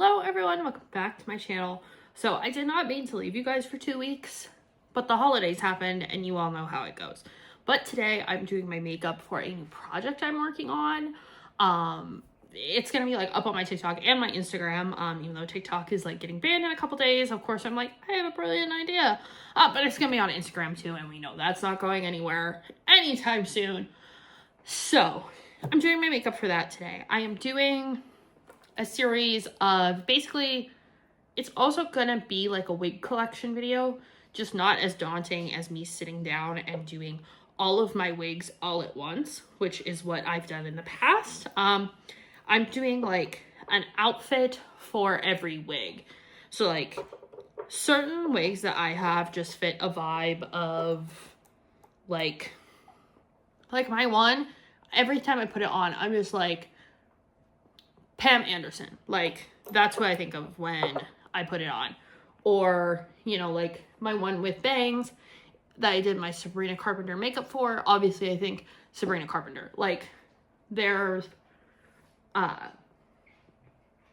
Hello everyone, welcome back to my channel. So I did not mean to leave you guys for 2 weeks, but the holidays happened and you all know how it goes. But today I'm doing my makeup for a new project I'm working on. It's gonna be like up on my TikTok and my Instagram, even though TikTok is like getting banned in a couple days. Of course I'm like, I have a brilliant idea. But it's gonna be on Instagram too, and we know that's not going anywhere anytime soon. So I'm doing my makeup for that today. I am doing a series of basically, it's also gonna be like a wig collection video, just not as daunting as me sitting down and doing all of my wigs all at once, which is what I've done in the past. I'm doing like an outfit for every wig. So like certain wigs that I have just fit a vibe of like my one, every time I put it on, I'm just like, Pam Anderson, like that's what I think of when I put it on. Or, you know, like my one with bangs that I did my Sabrina Carpenter makeup for, obviously I think Sabrina Carpenter. Like there's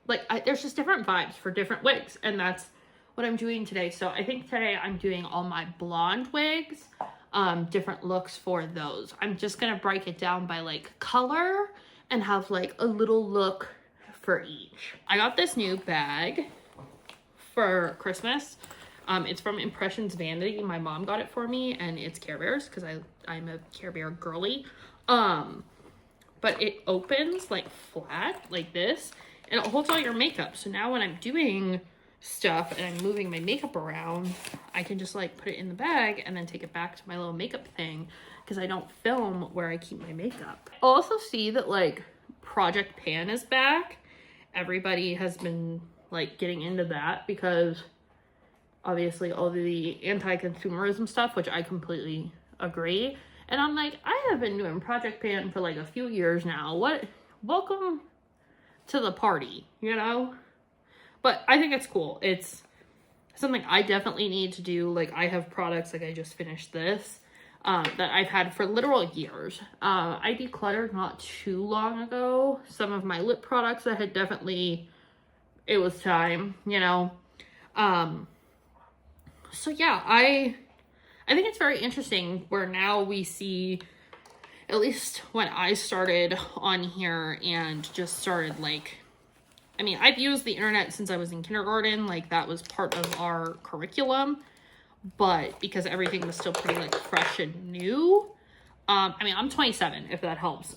there's just different vibes for different wigs, and that's what I'm doing today. So I think today I'm doing all my blonde wigs, different looks for those. I'm just gonna break it down by like color and have like a little look for each. I got this new bag for Christmas. It's from Impressions Vanity. My mom got it for me, and it's Care Bears because I'm a Care Bear girly. But it opens like flat like this, and it holds all your makeup. So now when I'm doing stuff and I'm moving my makeup around, I can just like put it in the bag and then take it back to my little makeup thing because I don't film where I keep my makeup. I'll also see that like Project Pan is back. Everybody has been like getting into that because obviously all the anti-consumerism stuff, which I completely agree. And I'm like, I have been doing Project Pan for like a few years now. Welcome to the party, you know? But I think it's cool. It's something I definitely need to do. Like I have products, like I just finished this, that I've had for literal years. I decluttered not too long ago some of my lip products that had definitely, it was time, you know? So yeah, I think it's very interesting where now we see, at least when I started on here and just started like, I mean, I've used the internet since I was in kindergarten, like that was part of our curriculum, but because everything was still pretty like fresh and new. I mean, I'm 27, if that helps.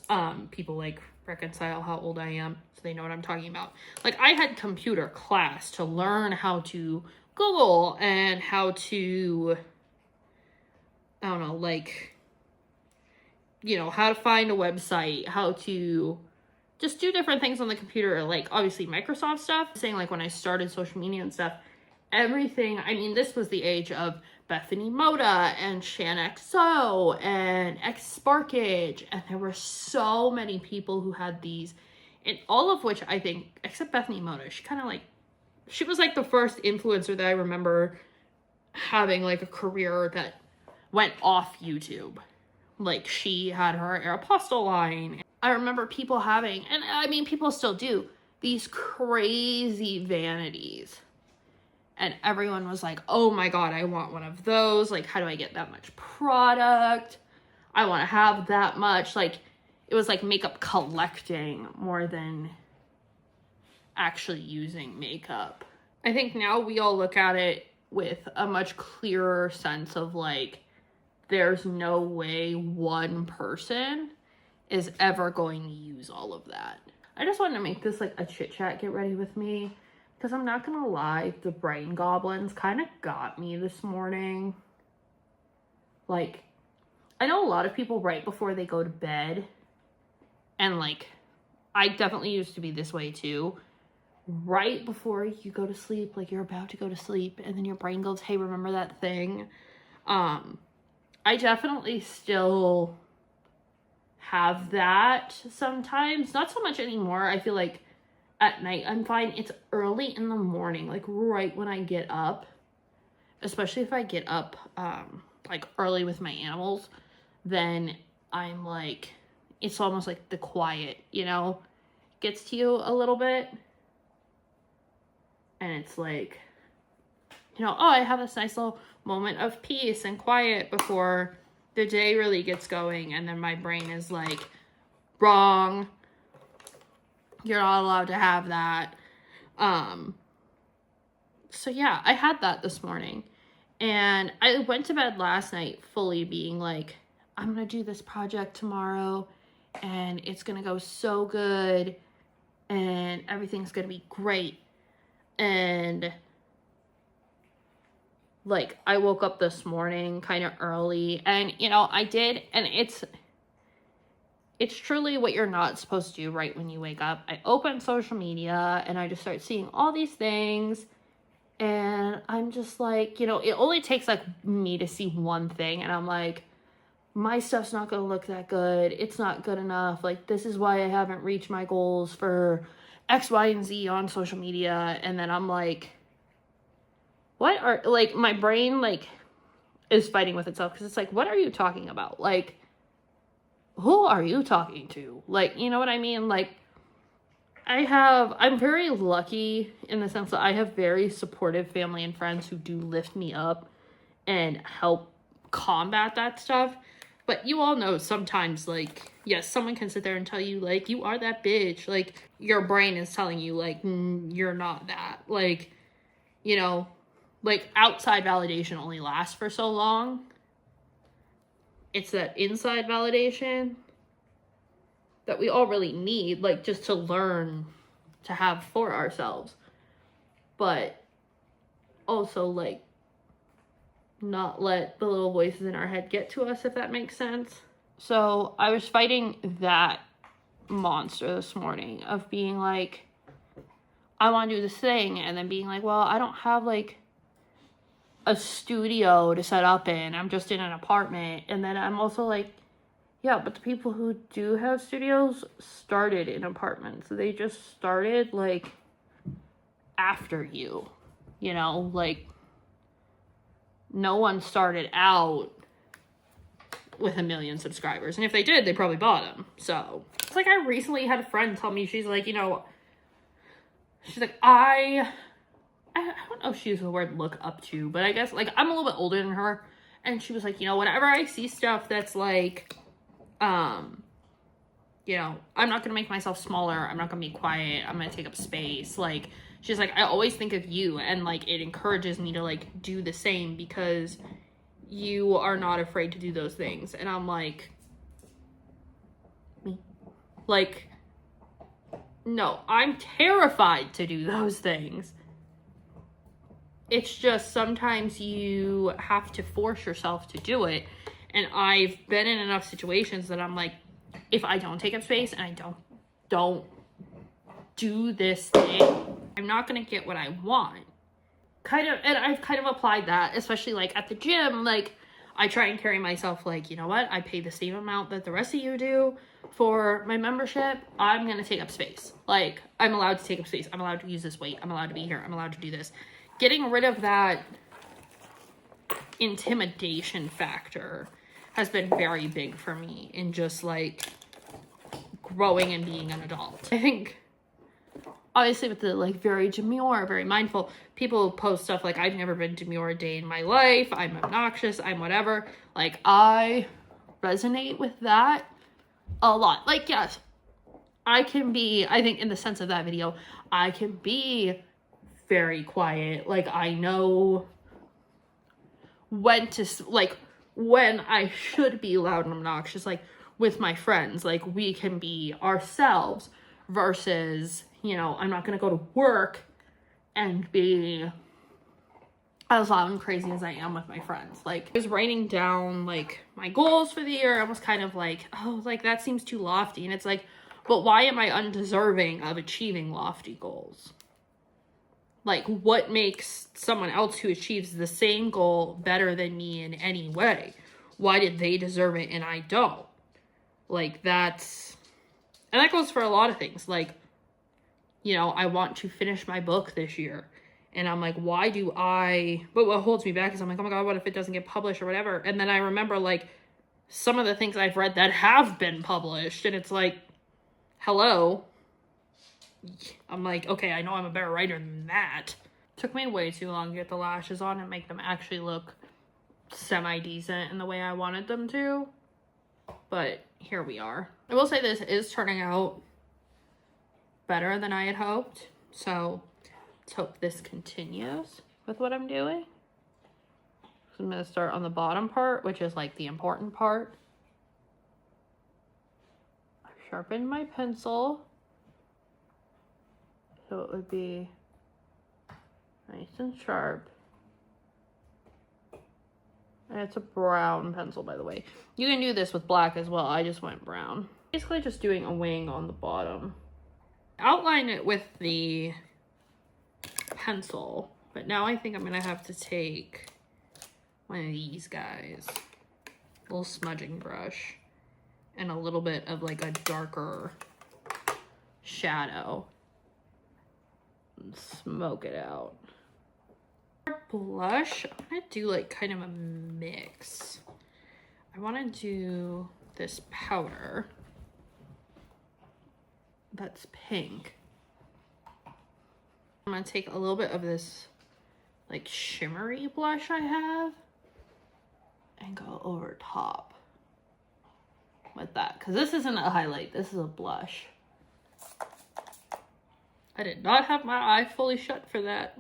People like reconcile how old I am so they know what I'm talking about. Like I had computer class to learn how to Google and how to, I don't know, like, you know, how to find a website, how to just do different things on the computer, like obviously Microsoft stuff. Saying like when I started social media and stuff, everything, I mean, this was the age of Bethany Moda and ShanXO and Sparkage, and there were so many people who had these, and all of which I think, except Bethany Moda, she was like the first influencer that I remember having like a career that went off YouTube. Like she had her Aeropostale line. I remember people having, and I mean people still do, these crazy vanities. And everyone was like, oh my God, I want one of those. Like, how do I get that much product? I want to have that much. Like, it was like makeup collecting more than actually using makeup. I think now we all look at it with a much clearer sense of like, there's no way one person is ever going to use all of that. I just wanted to make this like a chit chat, get ready with me. Because I'm not gonna lie, the brain goblins kind of got me this morning. Like, I know a lot of people right before they go to bed, and like, I definitely used to be this way too. Right before you go to sleep, like you're about to go to sleep, and then your brain goes, hey, remember that thing? I definitely still have that sometimes. Not so much anymore. I feel like at night I'm fine. It's early in the morning, like right when I get up, especially if I get up like early with my animals, then I'm like, it's almost like the quiet, you know, gets to you a little bit. And it's like, you know, oh, I have this nice little moment of peace and quiet before the day really gets going. And then my brain is like, wrong. You're not allowed to have that. So yeah, I had that this morning. And I went to bed last night fully being like, I'm going to do this project tomorrow and it's going to go so good and everything's going to be great. And like, I woke up this morning kind of early and, you know, I did. And it's truly what you're not supposed to do right when you wake up. I open social media and I just start seeing all these things. And I'm just like, you know, it only takes like me to see one thing. And I'm like, my stuff's not going to look that good. It's not good enough. Like, this is why I haven't reached my goals for X, Y, and Z on social media. And then I'm like, what are, like, my brain, like, is fighting with itself. Because it's like, what are you talking about? Like, who are you talking to? Like, you know what I mean? Like, I'm very lucky in the sense that I have very supportive family and friends who do lift me up and help combat that stuff. But you all know sometimes, like, yes, someone can sit there and tell you, like, you are that bitch. Like, your brain is telling you, like, you're not that. Like, you know, like, outside validation only lasts for so long. It's that inside validation that we all really need, like, just to learn to have for ourselves. But also, like, not let the little voices in our head get to us, if that makes sense. So I was fighting that monster this morning of being like, I want to do this thing, and then being like, well, I don't have, like, a studio to set up in. I'm just in an apartment. And then I'm also like, yeah, but the people who do have studios started in apartments. They just started, like, after you. You know, like, no one started out with 1 million subscribers. And if they did, they probably bought them. So, it's like I recently had a friend tell me, she's like, you know, she's like, I don't know if she used the word look up to, but I guess, like, I'm a little bit older than her. And she was like, you know, whenever I see stuff that's like, you know, I'm not gonna make myself smaller. I'm not gonna be quiet. I'm gonna take up space. Like, she's like, I always think of you, and, like, it encourages me to, like, do the same because you are not afraid to do those things. And I'm like, me? Like, no, I'm terrified to do those things. It's just sometimes you have to force yourself to do it. And I've been in enough situations that I'm like, if I don't take up space and I don't do this thing, I'm not going to get what I want. And I've kind of applied that, especially, like, at the gym. Like, I try and carry myself like, you know what? I pay the same amount that the rest of you do for my membership. I'm going to take up space. Like, I'm allowed to take up space. I'm allowed to use this weight. I'm allowed to be here. I'm allowed to do this. Getting rid of that intimidation factor has been very big for me in just, like, growing and being an adult. I think, obviously, with the, like, very demure, very mindful, people post stuff like, I've never been demure a day in my life, I'm obnoxious, I'm whatever. Like, I resonate with that a lot. Like, yes, I can be, I think in the sense of that video, I can be very quiet. Like, I know when to, like, when I should be loud and obnoxious, like, with my friends. Like, we can be ourselves versus, you know, I'm not going to go to work and be as loud and crazy as I am with my friends. Like, I was writing down, like, my goals for the year. I was kind of like, oh, like, that seems too lofty. And it's like, but why am I undeserving of achieving lofty goals? Like, what makes someone else who achieves the same goal better than me in any way? Why did they deserve it and I don't? Like, and that goes for a lot of things. Like, you know, I want to finish my book this year. And I'm like, but what holds me back is I'm like, oh my God, what if it doesn't get published or whatever? And then I remember, like, some of the things I've read that have been published. And it's like, hello. I'm like, okay, I know I'm a better writer than that. Took me way too long to get the lashes on and make them actually look semi-decent in the way I wanted them to. But here we are. I will say this is turning out better than I had hoped. So let's hope this continues with what I'm doing. So I'm going to start on the bottom part, which is like the important part. I've sharpened my pencil, so it would be nice and sharp. And it's a brown pencil, by the way. You can do this with black as well. I just went brown. Basically just doing a wing on the bottom. Outline it with the pencil, but now I think I'm gonna have to take one of these guys, a little smudging brush, and a little bit of like a darker shadow, and smoke it out. Blush, I'm gonna do like kind of a mix. I want to do this powder that's pink. I'm gonna take a little bit of this like shimmery blush I have and go over top with that, because this isn't a highlight, this is a blush. I did not have my eye fully shut for that.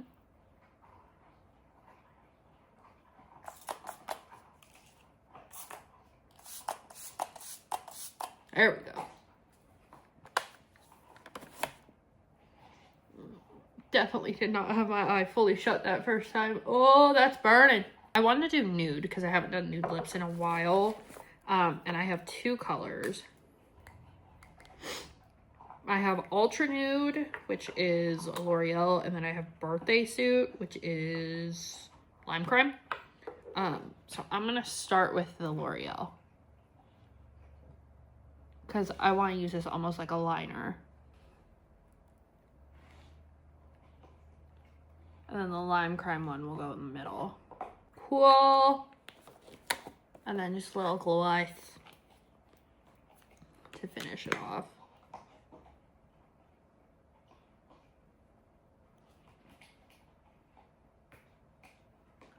There we go. Definitely did not have my eye fully shut that first time. Oh, that's burning. I wanted to do nude because I haven't done nude lips in a while. And I have two colors. I have Ultra Nude, which is L'Oreal, and then I have Birthday Suit, which is Lime Crime. So I'm gonna start with the L'Oreal, because I want to use this almost like a liner. And then the Lime Crime one will go in the middle. Cool. And then just a little gloss to finish it off.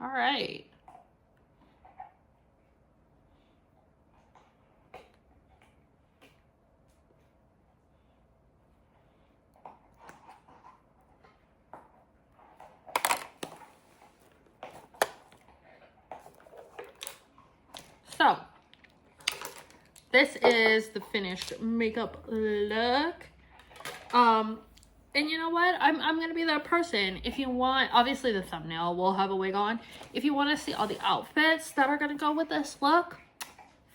All right. So, this is the finished makeup look. And you know what? I'm gonna be that person. If you want, obviously the thumbnail will have a wig on. If you want to see all the outfits that are gonna go with this look,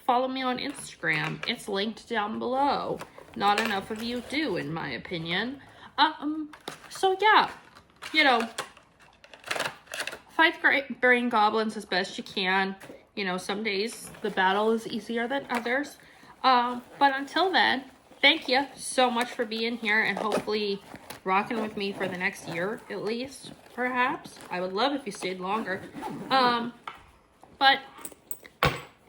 follow me on Instagram. It's linked down below. Not enough of you do, in my opinion. So yeah, you know, fight the green goblins as best you can. You know, some days the battle is easier than others. But until then, thank you so much for being here and hopefully rocking with me for the next year, at least, perhaps. I would love if you stayed longer. But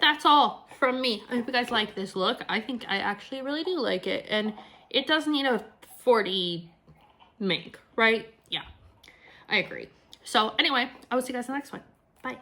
that's all from me. I hope you guys like this look. I think I actually really do like it. And it does need a 40 mink, right? Yeah, I agree. So anyway, I will see you guys in the next one. Bye.